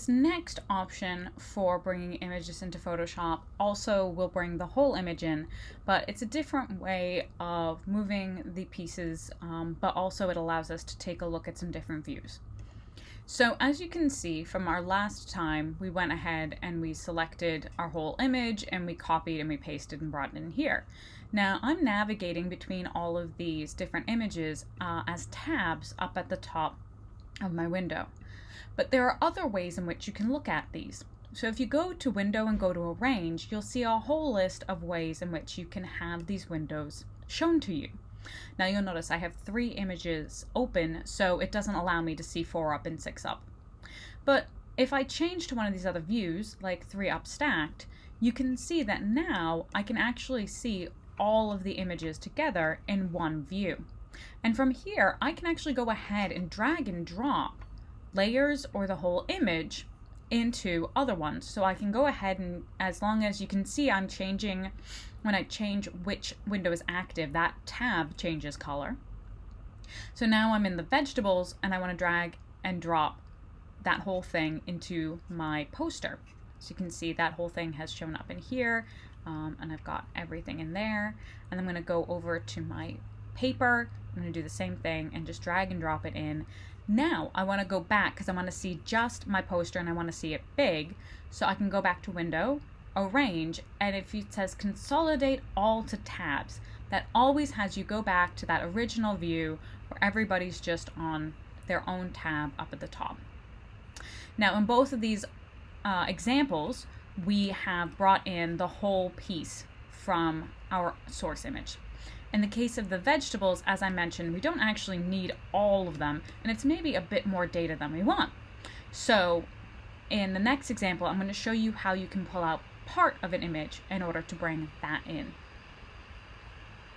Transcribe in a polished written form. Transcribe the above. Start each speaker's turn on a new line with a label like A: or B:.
A: This next option for bringing images into Photoshop also will bring the whole image in, but it's a different way of moving the pieces, but also it allows us to take a look at some different views. So as you can see from our last time, we went ahead and we selected our whole image and we copied and we pasted and brought it in here. Now I'm navigating between all of these different images as tabs up at the top of my window. But there are other ways in which you can look at these. So if you go to Window and go to Arrange, you'll see a whole list of ways in which you can have these windows shown to you. Now you'll notice I have 3 images open, so it doesn't allow me to see 4 up and 6 up. But if I change to one of these other views, like 3 up stacked, you can see that now I can actually see all of the images together in one view. And from here, I can actually go ahead and drag and drop layers or the whole image into other ones. So I can go ahead and, as long as you can see I'm changing, when I change which window is active, that tab changes color. So now I'm in the vegetables and I want to drag and drop that whole thing into my poster. So you can see that whole thing has shown up in here, and I've got everything in there. And I'm going to go over to my paper. I'm going to do the same thing and just drag and drop it in. Now I want to go back because I want to see just my poster and I want to see it big. So I can go back to Window, Arrange, and if it says Consolidate All to Tabs, that always has you go back to that original view where everybody's just on their own tab up at the top. Now in both of these examples, we have brought in the whole piece from our source image. In the case of the vegetables, as I mentioned, we don't actually need all of them, and it's maybe a bit more data than we want. So in the next example, I'm going to show you how you can pull out part of an image in order to bring that in.